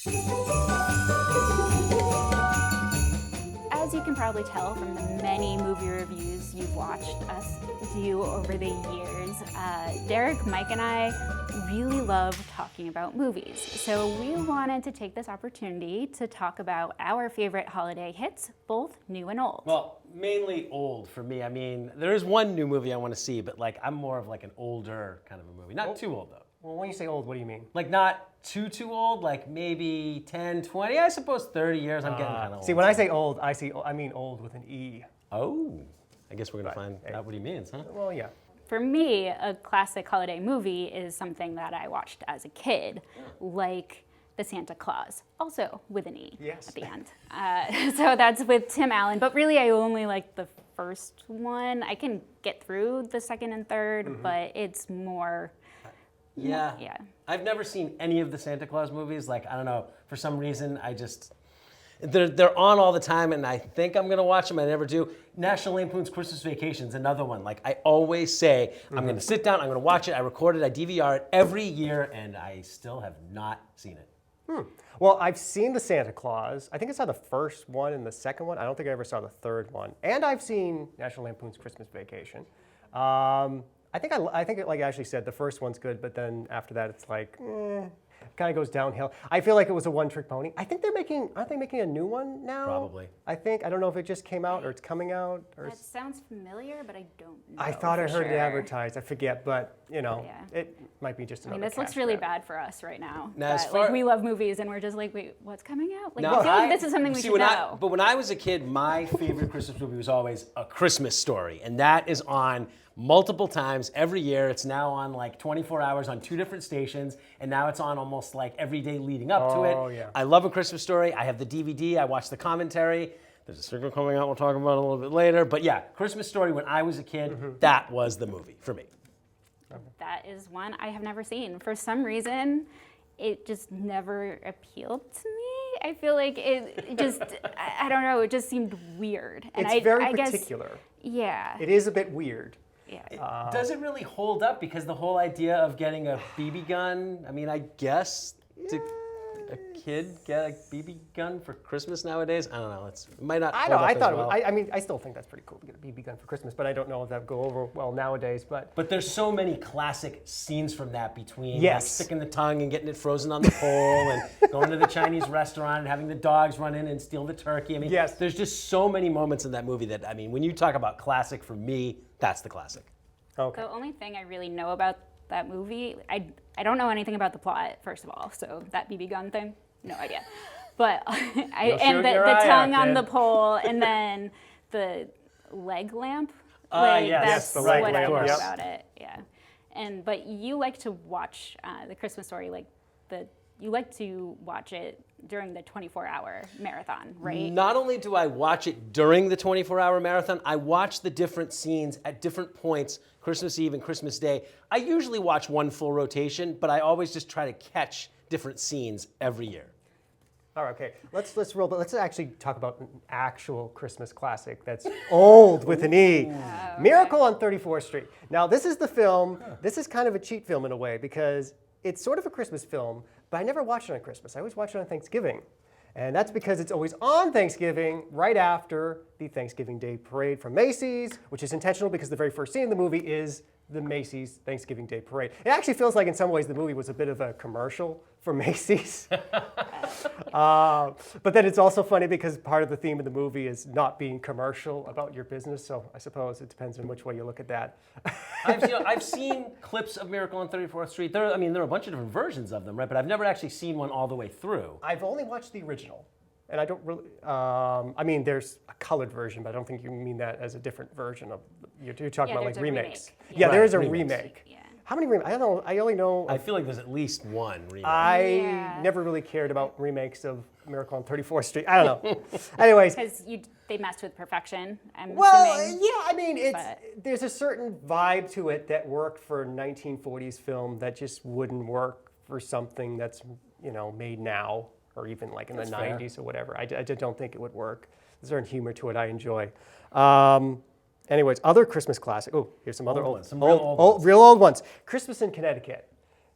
As you can probably tell from the many movie reviews you've watched us do over the years, Derek, Mike, and I really love talking about movies. So we wanted to take this opportunity to talk about our favorite holiday hits, both new and old. Well, mainly old for me. I mean, there is one new movie I want to see, but like I'm more of like an older kind of a movie. Not too old though. Well, when you say old, what do you mean? Like not too old, like maybe 10, 20, I suppose 30 years. I'm getting kind of old. See, when I say old, I mean old with an E. Oh, I guess we're going to find out what he means, huh? Well, yeah. For me, a classic holiday movie is something that I watched as a kid, like The Santa Claus, also with an E at the end. So that's with Tim Allen, but really I only like the first one. I can get through the second and third, but it's more... Yeah. Yeah. I've never seen any of the Santa Claus movies. Like, I don't know, for some reason, they're on all the time, and I think I'm gonna watch them. I never do. National Lampoon's Christmas Vacation is another one. Like I always say, I'm gonna sit down, I'm gonna watch it. I record it, I DVR it every year, and I still have not seen it. Well, I've seen the Santa Claus. I think I saw the first one and the second one. I don't think I ever saw the third one. And I've seen National Lampoon's Christmas Vacation. I think like Ashley said, the first one's good, but then after that, it's like, kind of goes downhill. I feel like it was a one-trick pony. I think aren't they making a new one now? Probably. I don't know if it just came out or it's coming out. Or That sounds familiar, but I don't know. I thought I heard it sure. advertised. I forget, but Yeah. it might be just I another mean, this looks cash really grab. bad for us right now. Now, as That, far- like, we love movies, and we're just like, wait, what's coming out? Like, Now, I feel like this is something we should know. But when I was a kid, my favorite Christmas movie was always A Christmas Story, and that is on multiple times every year. It's now on like 24 hours on 2 different stations, and now it's on almost like every day leading up to it. Oh, yeah. I love A Christmas Story. I have the DVD. I watch the commentary. There's a sequel coming out we'll talk about a little bit later. But yeah, Christmas Story, when I was a kid, that was the movie for me. That is one I have never seen. For some reason, it just never appealed to me. I feel like it just, I don't know, it just seemed weird. And It's very I guess, particular. yeah. It is a bit weird. Yeah. Does it really hold up? Because the whole idea of getting a BB gun, I mean, I guess a kid get a BB gun for Christmas nowadays? I don't know. It might not I hold know. up I as thought. well. I mean, I still think that's pretty cool to get a BB gun for Christmas, but I don't know if that would go over well nowadays. But But there's so many classic scenes from that between like, Yes. sticking the tongue and getting it frozen on the pole and going to the Chinese restaurant and having the dogs run in and steal the turkey. I mean, Yes. there's just so many moments in that movie that, I mean, when you talk about classic, for me, that's the classic. okay. The only thing I really know about that movie, I don't know anything about the plot, first of all. So that BB gun thing, no idea. But and the tongue on the pole, and then the leg lamp. Like, yes. that's Yes, the leg what I lamp, know yep. about it. Yeah. But you like to watch the Christmas Story, you like to watch it during the 24-hour marathon, right? Not only do I watch it during the 24-hour marathon, I watch the different scenes at different points, Christmas Eve and Christmas Day. I usually watch one full rotation, but I always just try to catch different scenes every year. All right. Okay. Let's roll. But let's actually talk about an actual Christmas classic that's old with an E. Miracle on 34th Street. Now, this is the film. This is kind of a cheat film in a way because it's sort of a Christmas film, but I never watch it on Christmas. I always watch it on Thanksgiving. And that's because it's always on Thanksgiving, right after the Thanksgiving Day Parade from Macy's, which is intentional because the very first scene in the movie is the Macy's Thanksgiving Day Parade. It actually feels like in some ways the movie was a bit of a commercial for Macy's. But then it's also funny because part of the theme of the movie is not being commercial about your business. So I suppose it depends on which way you look at that. I've seen clips of Miracle on 34th Street. There are a bunch of different versions of them, right? But I've never actually seen one all the way through. I've only watched the original. And I don't really, I mean, there's a colored version, but I don't think you mean that as a different version of, you're talking about there's like a remakes. remake. Yeah, Right, there is a remakes. remake. Yeah. How many remakes? I don't know, I only know, I feel like there's at least one remake. I never really cared about remakes of Miracle on 34th Street. I don't know. Anyways, Because they messed with perfection, I'm well, assuming. yeah, I mean, But- there's a certain vibe to it that worked for 1940s film that just wouldn't work for something that's, made now or even like in the fair. 90s or whatever. I just don't think it would work. There's a certain humor to it I enjoy. Anyways, other Christmas classic. Oh, here's some other Old old ones, some real old ones. real old ones. Christmas in Connecticut.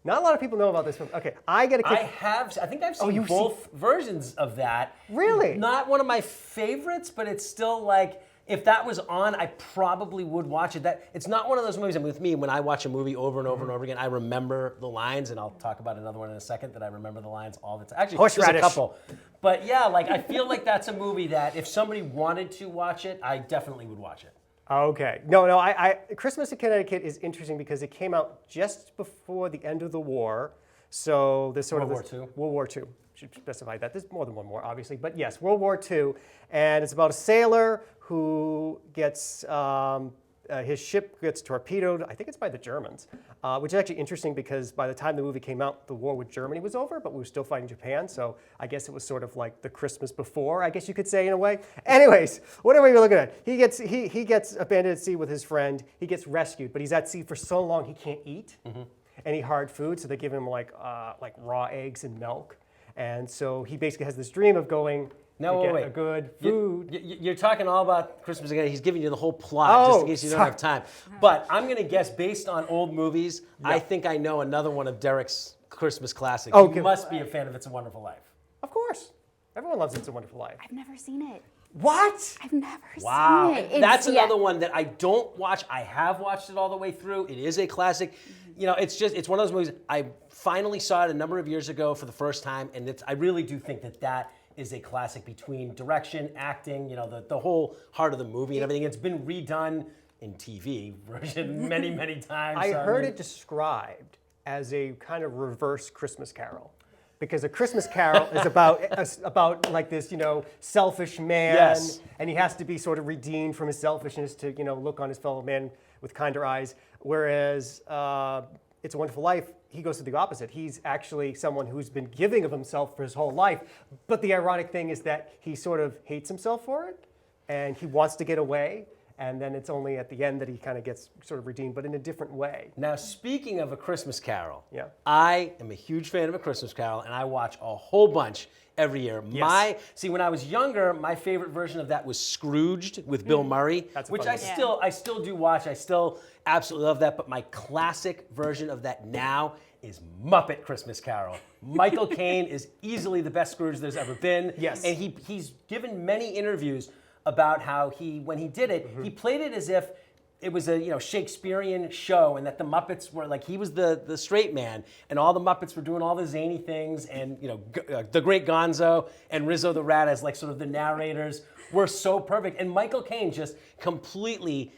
Not a lot of people know about this film. Okay, I get a kick. I think I've seen you've both versions of that. Really? Not one of my favorites, but it's still like, if that was on, I probably would watch it. It's not one of those movies. I mean, with me, when I watch a movie over and over and over again, I remember the lines, and I'll talk about another one in a second that I remember the lines all the time. Actually, there's a Horseradish. couple. But yeah, like I feel like that's a movie that if somebody wanted to watch it, I definitely would watch it. Okay. No, Christmas in Connecticut is interesting because it came out just before the end of the war. So this sort World of War II. World War II. Should specify that. There's more than one war, obviously, but yes, World War II, and it's about a sailor who gets his ship gets torpedoed. I think it's by the Germans, which is actually interesting because by the time the movie came out, the war with Germany was over, but we were still fighting Japan. So I guess it was sort of like the Christmas before, I guess you could say in a way. Anyways, whatever you're looking at, he gets abandoned at sea with his friend. He gets rescued, but he's at sea for so long he can't eat any hard food. So they give him like raw eggs and milk. And so he basically has this dream of going to get a good food. You're talking all about Christmas again. He's giving you the whole plot just in case you don't have time. But I'm going to guess, based on old movies, I think I know another one of Derek's Christmas classics. You must be a fan of It's a Wonderful Life. Of course. Everyone loves It's a Wonderful Life. I've never seen it. What? I've never seen it. That's another one that I don't watch. I have watched it all the way through. It is a classic. You know, it's one of those movies. I finally saw it a number of years ago for the first time, and I really do think that is a classic between direction, acting, you know, the whole heart of the movie and everything. It's been redone in TV version many, many times. I heard it described as a kind of reverse Christmas Carol. Because A Christmas Carol is about like this, you know, selfish man, and he has to be sort of redeemed from his selfishness to, you know, look on his fellow man with kinder eyes. Whereas It's a Wonderful Life, he goes to the opposite. He's actually someone who's been giving of himself for his whole life. But the ironic thing is that he sort of hates himself for it, and he wants to get away. And then it's only at the end that he kind of gets sort of redeemed, but in a different way. Now, speaking of A Christmas Carol, Yeah. I am a huge fan of A Christmas Carol, and I watch a whole bunch every year. Yes. When I was younger, my favorite version of that was Scrooged with Bill Murray, which I still do watch. I still absolutely love that. But my classic version of that now is Muppet Christmas Carol. Michael Caine is easily the best Scrooge there's ever been. Yes. And he's given many interviews about how when he did it, he played it as if it was a Shakespearean show, and that the Muppets were like, he was the straight man, and all the Muppets were doing all the zany things, and the great Gonzo and Rizzo the Rat as like sort of the narrators were so perfect, and Michael Caine just completely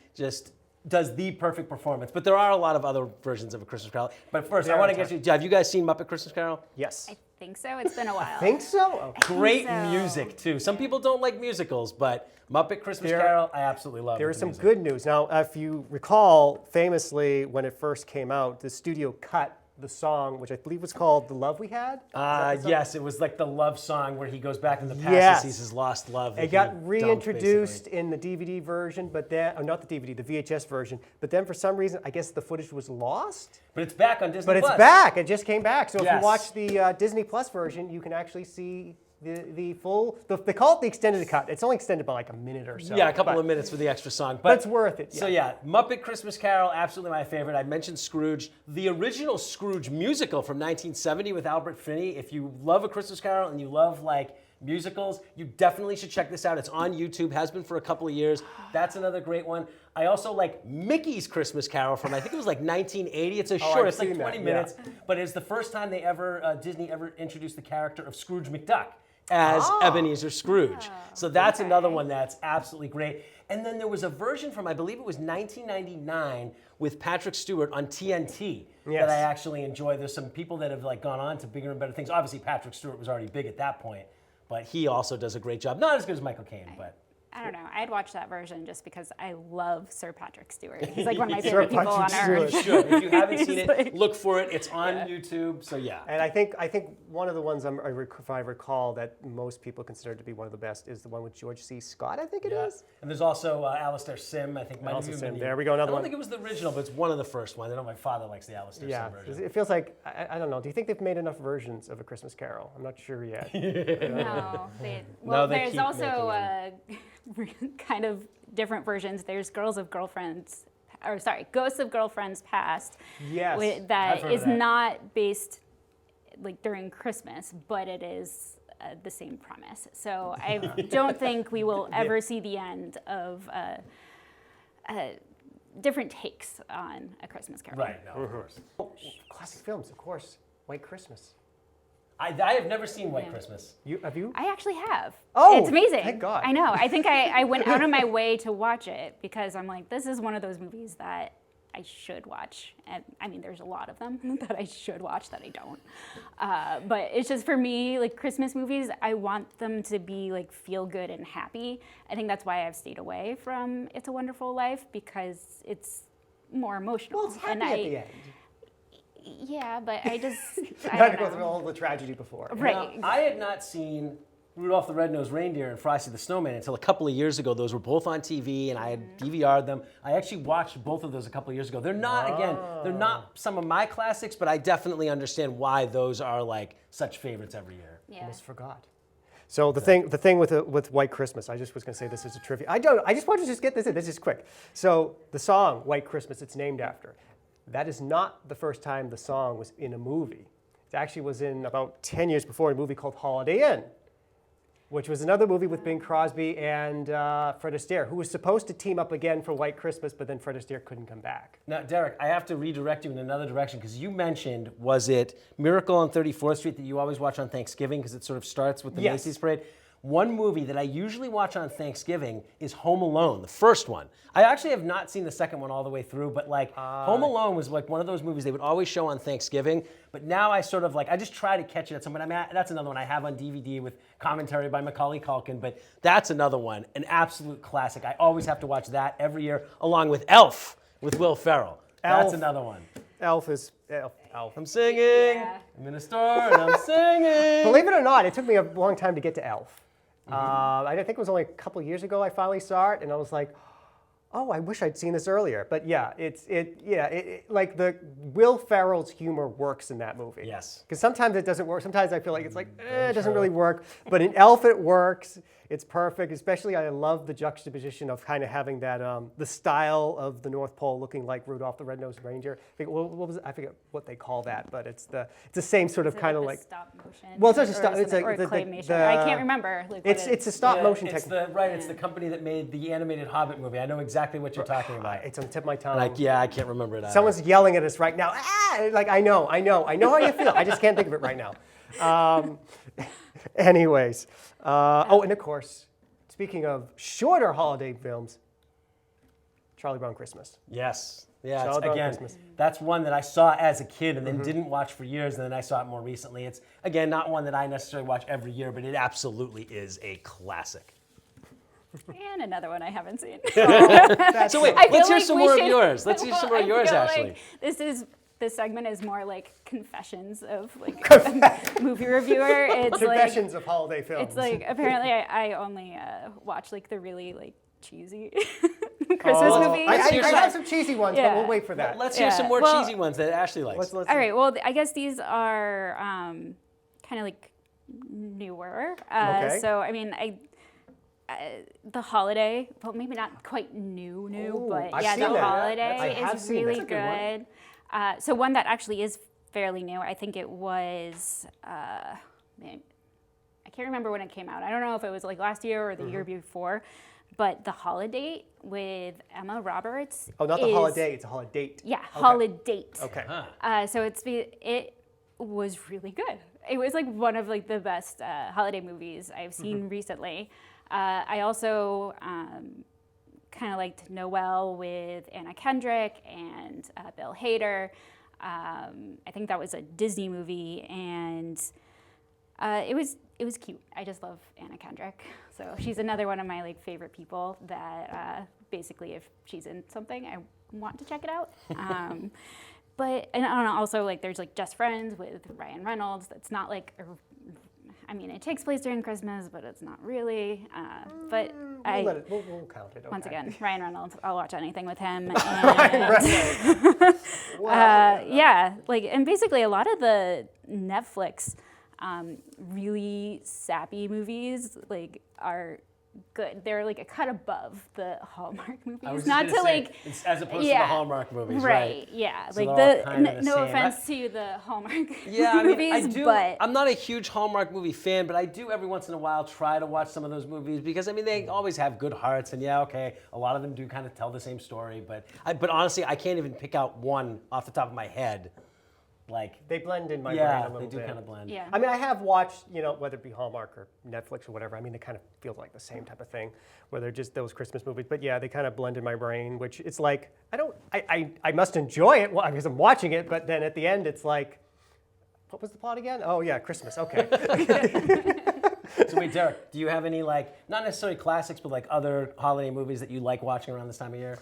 does the perfect performance. But there are a lot of other versions of A Christmas Carol. But first, I want to get you. Have you guys seen Muppet Christmas Carol? Yes. I think so. It's been a while. Think so? Okay. Great music too. Some people don't like musicals, but Muppet Christmas Carol, I absolutely love. There is some good news. Now, if you recall, famously, when it first came out, the studio cut the song, which I believe was called "The Love We Had." Yes, it was like the love song where he goes back in the past and sees his lost love. It got reintroduced in the DVD version, but then, not the DVD, the VHS version. But then, for some reason, I guess the footage was lost. But it's back on Disney+. But it's back. It just came back. So if you watch the Disney Plus version, you can actually see the full. They call it the extended cut. It's only extended by like a minute or so. Yeah, a couple of minutes for the extra song. But it's worth it. Yeah. So yeah, Muppet Christmas Carol, absolutely my favorite. I mentioned Scrooge. The original Scrooge musical from 1970 with Albert Finney. If you love A Christmas Carol and you love like musicals, you definitely should check this out. It's on YouTube, has been for a couple of years. That's another great one. I also like Mickey's Christmas Carol from, I think it was like 1980. It's short, it's like 20 minutes, but it's the first time Disney ever introduced the character of Scrooge McDuck as Ebenezer Scrooge. So that's another one that's absolutely great. And then there was a version from, I believe it was 1999 with Patrick Stewart on TNT that I actually enjoy. There's some people that have like gone on to bigger and better things. Obviously Patrick Stewart was already big at that point, but he also does a great job. Not as good as Michael Caine, but. I don't know. I'd watch that version just because I love Sir Patrick Stewart. He's like one of my favorite people on earth. You should. If you haven't seen it, look for it. It's on YouTube. So yeah. And I think one of the ones if I recall that most people consider to be one of the best is the one with George C. Scott. I think it is. And there's also Alistair Sim. I think might have been. There we go. Another one. I don't think it was the original, but it's one of the first ones. I know my father likes the Alistair Sim version. It feels like I don't know. Do you think they've made enough versions of A Christmas Carol? I'm not sure yet. No. There's also kind of different versions. There's Girls of Girlfriends or sorry, Ghosts of Girlfriends Past. Yes, That I've heard of is that. not based like during Christmas, but it is the same premise. So I don't think we will ever see the end of different takes on A Christmas Carol. Right, no, of course. Classic films, of course. White Christmas. I have never seen White Christmas. Have you? I actually have. Oh, it's amazing. thank God. I know. I think I went out of my way to watch it because I'm like, this is one of those movies that I should watch. And I mean, there's a lot of them that I should watch that I don't. But it's just for me, like Christmas movies, I want them to be like feel good and happy. I think that's why I've stayed away from It's a Wonderful Life, because it's more emotional. Well, it's happy at the end. Yeah, but I just You I had to don't go know. through all the tragedy before. Right. Now, I had not seen Rudolph the Red-Nosed Reindeer and Frosty the Snowman until a couple of years ago. Those were both on TV, and I had DVR'd them. I actually watched both of those a couple of years ago. They're not, again, they're not some of my classics, but I definitely understand why those are like such favorites every year. Yeah. Almost forgot. So the thing with White Christmas, I just was going to say this is a trivia. I just want to just get this in. This is quick. So the song White Christmas, it's named after. That is not the first time the song was in a movie. It actually was in about 10 years before a movie called Holiday Inn, which was another movie with Bing Crosby and Fred Astaire, who was supposed to team up again for White Christmas, but then Fred Astaire couldn't come back. Now, Derek, I have to redirect you in another direction because you mentioned, was it Miracle on 34th Street that you always watch on Thanksgiving because it sort of starts with the Yes. Macy's parade? One movie that I usually watch on Thanksgiving is Home Alone, the first one. I actually have not seen the second one all the way through, but like Home Alone was like one of those movies they would always show on Thanksgiving. But now I sort of like, I just try to catch it at some point. I mean, that's another one I have on DVD with commentary by Macaulay Culkin, but that's another one, an absolute classic. I always have to watch that every year, along with Elf with Will Ferrell. That's Elf. another one. Elf. I'm singing, I'm in a store and I'm singing. Believe it or not, it took me a long time to get to Elf. I think it was only a couple years ago I finally saw it, and I was like, oh, I wish I'd seen this earlier. But yeah, like the Will Ferrell's humor works in that movie. Yes. Because sometimes it doesn't work. Sometimes I feel like it's like, it doesn't really work. But in Elf, it works. It's perfect. Especially, I love the juxtaposition of kind of having that, the style of the North Pole looking like Rudolph the Red-Nosed Reindeer. What was it? I forget what they call that, but it's the same sort of Is it kind of the like. stop motion. Well, it's not just or stop. is It's it- like or the claymation. I can't remember. Like, what It's a stop motion It's technique. it's the company that made the animated Hobbit movie. I know exactly what you're talking about. It's on the tip of my tongue. Like, yeah, I can't remember it either. Someone's yelling at us right now. Ah! Like, I know how you feel. I just can't think of it right now. Anyways. And of course, speaking of shorter holiday films, Charlie Brown Christmas. Yes. Yeah, Charlie Brown again, Christmas. that's one that I saw as a kid and then didn't watch for years, and then I saw it more recently. It's, again, not one that I necessarily watch every year, but it absolutely is a classic. And another one I haven't seen. So wait, I feel let's hear like some we more of should- yours. Let's hear some more I of yours, feel actually. like this segment is more like confessions of like a movie reviewer. It's Confessions of holiday films. It's like apparently I only watch like the really like cheesy Christmas movies. I have some cheesy ones, but Yeah. we'll wait for that. Let's hear Yeah. some more Well- cheesy ones that Ashley likes. Let's All right. Well, I guess these are kind of like newer. Okay. So I mean, the holiday. Well, maybe not quite new, Ooh, but I've yeah, seen the that. holiday I have is seen that. really That's a good one. good. So one that actually is fairly new. I think it was. Man, I can't remember when it came out. I don't know if it was like last year or the year before. But The Holiday with Emma Roberts. Oh, not the is- holiday. It's a holiday. Yeah, Holiday. Okay. So it was really good. It was like one of like the best holiday movies I've seen recently. I also kind of liked Noel with Anna Kendrick and Bill Hader. I think that was a Disney movie, and it was cute. I just love Anna Kendrick, so she's another one of my like favorite people. That basically, if she's in something, I want to check it out. But and I don't know, also like there's like Just Friends with Ryan Reynolds. That's not like I mean, it takes place during Christmas, but it's not really. But We'll count it. Okay. once again, Ryan Reynolds. I'll watch anything with him. And, yeah, like and basically a lot of the Netflix really sappy movies like are good. They're like a cut above the Hallmark I movies. was just Not gonna to say, like, it's as opposed to yeah. the Hallmark movies, right? Yeah, So like they're all kind of the no same. offense to the Hallmark Yeah, I mean, movies, I do. but I'm not a huge Hallmark movie fan, but I do every once in a while try to watch some of those movies because I mean they always have good hearts, and yeah, okay, a lot of them do kind of tell the same story, but honestly, I can't even pick out one off the top of my head. Like They blend in my brain yeah, a little they do bit. kind of blend. yeah. I mean, I have watched, whether it be Hallmark or Netflix or whatever. I mean, they kind of feel like the same type of thing, where they're just those Christmas movies. But yeah, they kind of blend in my brain, which it's like, I must enjoy it because I'm watching it, but then at the end, it's like, what was the plot again? Oh yeah, Christmas, okay. So wait, Derek, do you have any like, not necessarily classics, but like other holiday movies that you like watching around this time of year?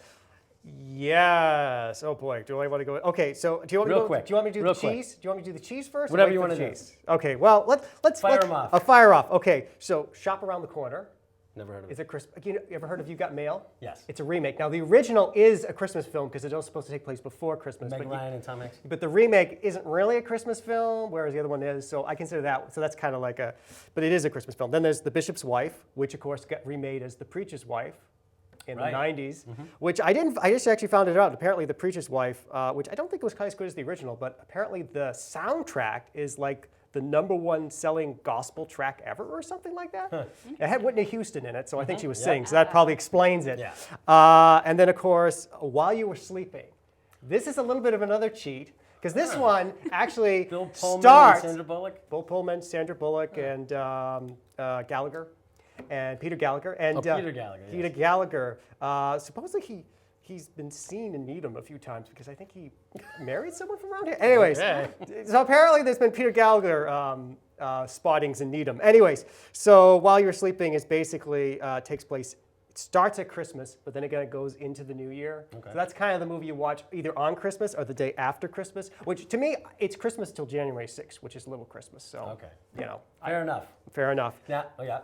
Yes. Oh boy, do I want to go? Okay, so do you want me to Real go? quick. Do you want me to do Real the quick. cheese? Do you want me to do the cheese first? or Whatever wait you for wanna the do. cheese? Okay. Well, let's Fire 'em off. Fire off. Okay. So Shop Around the Corner Never heard of is it. a Christmas. You ever heard of You Got Mail? Yes. It's a remake. Now the original is a Christmas film because it's all supposed to take place before Christmas. Meg but Ryan and Tom Hanks. But the remake isn't really a Christmas film, whereas the other one is. So I consider that. So that's kind of like but it is a Christmas film. Then there's The Bishop's Wife, which of course got remade as The Preacher's Wife in Right. the 90s, which I just actually found it out. Apparently The Preacher's Wife, which I don't think was quite as good as the original, but apparently the soundtrack is like the #1 selling gospel track ever or something like that. It had Whitney Houston in it, so I think she was singing, so that probably explains it. Yeah. And then, of course, While You Were Sleeping. This is a little bit of another cheat, because this one actually Bill Pullman starts... and Sandra Bullock? Bill Pullman, Sandra Bullock, and Gallagher, and Peter Gallagher. And, Peter Gallagher, Peter yes. Gallagher. Supposedly he's been seen in Needham a few times because I think he married someone from around here. Anyways, so apparently there's been Peter Gallagher spottings in Needham. Anyways, so While You're Sleeping is basically takes place. It starts at Christmas, but then again it goes into the New Year. Okay. So that's kind of the movie you watch either on Christmas or the day after Christmas. Which to me, it's Christmas till January 6th, which is Little Christmas. So Okay. fair enough. Yeah. Oh yeah.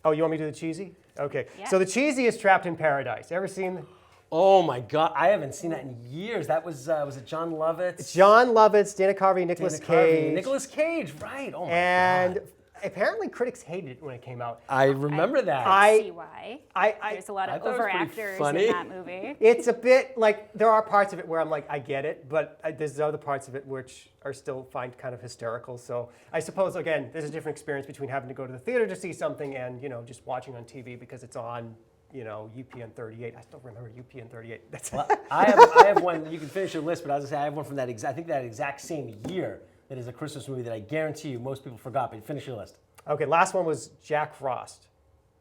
Oh, you want me to do the cheesy? Okay. Yeah. So the cheesy is Trapped in Paradise. Ever seen? Oh my God, I haven't seen that in years. That was it John Lovitz? John Lovitz, Dana Carvey, Nicolas Dana Carvey. Cage. Nicolas Cage, right? Oh my And God. apparently critics hated it when it came out. I rember that. See why. I There's a lot I of thought it was over pretty actors funny. in that movie. It's a bit like, there are parts of it where I'm like, I get it, but there's other parts of it which are still find kind of hysterical. So I suppose, again, there's a different experience between having to go to the theater to see something and, just watching on TV because it's on, UPN 38. I still remember UPN 38. That's Well, I have one. You can finish your list, but I was gonna say I have one from that. I think that exact same year. That is a Christmas movie that I guarantee you most people forgot. But finish your list. Okay, last one was Jack Frost.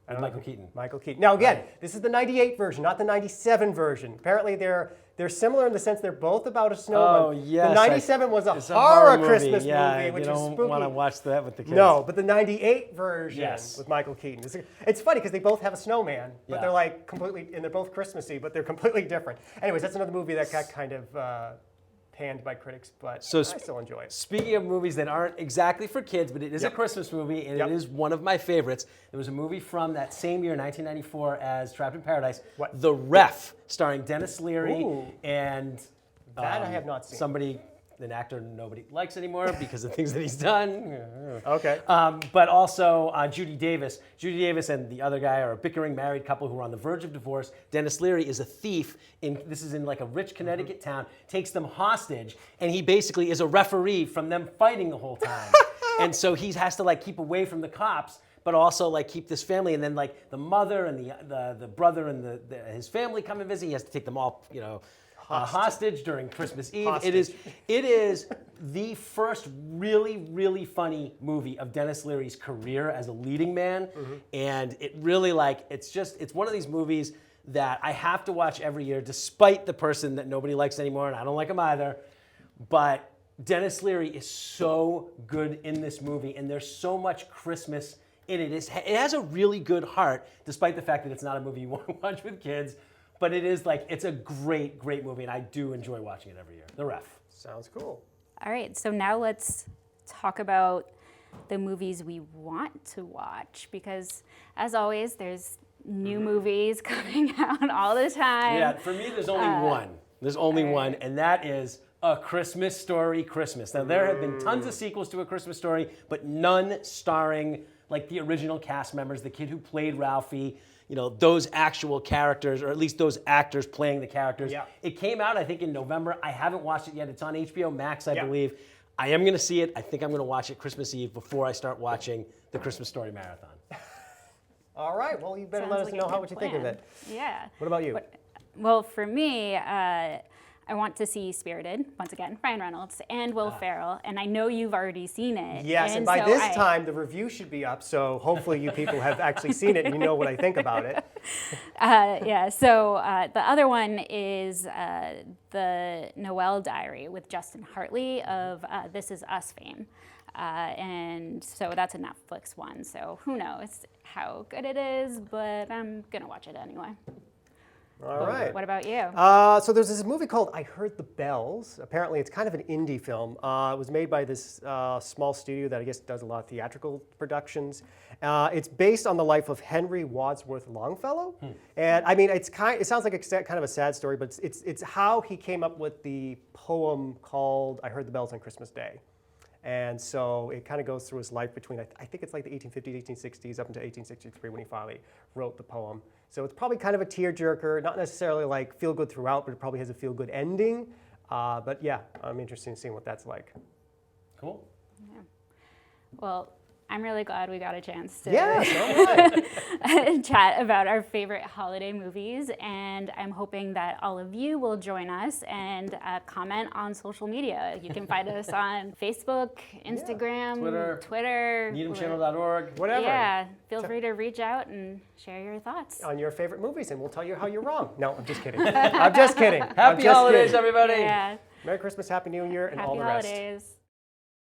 I don't know Michael if- Keaton. Michael Keaton. Now again, this is the '98 version, not the '97 version. Apparently they're similar in the sense they're both about a snowman. Oh yes. The '97 was it's a horror movie. Christmas Yeah, movie, which you was don't spooky. want to watch that with the kids. No, but the '98 version Yes. with Michael Keaton. It's funny because they both have a snowman, but Yeah. they're like completely, and they're both Christmassy, but they're completely different. Anyways, that's another movie that got kind of panned by critics, but So I still enjoy it. Speaking of movies that aren't exactly for kids, but it is a Yep. Christmas movie, and Yep. it is one of my favorites. There was a movie from that same year, 1994, as Trapped in Paradise, What? The Ref, starring Dennis Leary Ooh. and That I have not seen. an actor nobody likes anymore because of things that he's done. Okay. But also Judy Davis. Judy Davis and the other guy are a bickering married couple who are on the verge of divorce. Dennis Leary is a thief. This is in like a rich Connecticut town. Takes them hostage, and he basically is a referee from them fighting the whole time. And so he has to like keep away from the cops, but also like keep this family. And then like the mother and the brother and his family come and visit. He has to take them all, hostage during Christmas Eve. Hostage. It is the first really, really funny movie of Dennis Leary's career as a leading man. And it really it's one of these movies that I have to watch every year, despite the person that nobody likes anymore, and I don't like him either. But Dennis Leary is so good in this movie, and there's so much Christmas in it. It has a really good heart, despite the fact that it's not a movie you want to watch with kids. But it is it's a great, great movie, and I do enjoy watching it every year. The Ref. Sounds cool. All right, so now let's talk about the movies we want to watch because, as always, there's new movies coming out all the time. Yeah, for me, there's only one. There's only one, and that is A Christmas Story Christmas. Now, there have been tons of sequels to A Christmas Story, but none starring like the original cast members, the kid who played Ralphie, you know, those actual characters, or at least those actors playing the characters. Yeah. It came out, I think, in November. I haven't watched it yet. It's on HBO Max, I Yeah. believe. I am going to see it. I think I'm going to watch it Christmas Eve before I start watching the Christmas Story Marathon. All right. Well, you better Sounds let us like a know good what you think of plan. it. Yeah. What about you? Well, for me, I want to see Spirited, once again, Ryan Reynolds and Will Ferrell, and I know you've already seen it. Yes, and by so this time, the review should be up, so hopefully you people have actually seen it and you know what I think about it. So the other one is the Noel Diary with Justin Hartley of This Is Us fame. And so that's a Netflix one, so who knows how good it is, but I'm going to watch it anyway. All right. What about you? So there's this movie called I Heard the Bells. Apparently, it's kind of an indie film. It was made by this small studio that I guess does a lot of theatrical productions. It's based on the life of Henry Wadsworth Longfellow. And I mean, it sounds like kind of a sad story, but it's how he came up with the poem called I Heard the Bells on Christmas Day. And so it kind of goes through his life between, I think it's like the 1850s, 1860s, up into 1863 when he finally wrote the poem. So it's probably kind of a tearjerker, not necessarily like feel good throughout, but it probably has a feel good ending. But yeah, I'm interested in seeing what that's like. Cool. Yeah. Well, I'm really glad we got a chance to Yeah, so am I. chat about our favorite holiday movies, and I'm hoping that all of you will join us and comment on social media. You can find us on Facebook, Instagram, Twitter, NeedhamChannel.org. Whatever. Yeah, feel free to reach out and share your thoughts. On your favorite movies, and we'll tell you how you're wrong. No, I'm just kidding. I'm just kidding. Happy holidays, everybody. Yeah, Merry Christmas, Happy New Year, and all happy the rest. holidays.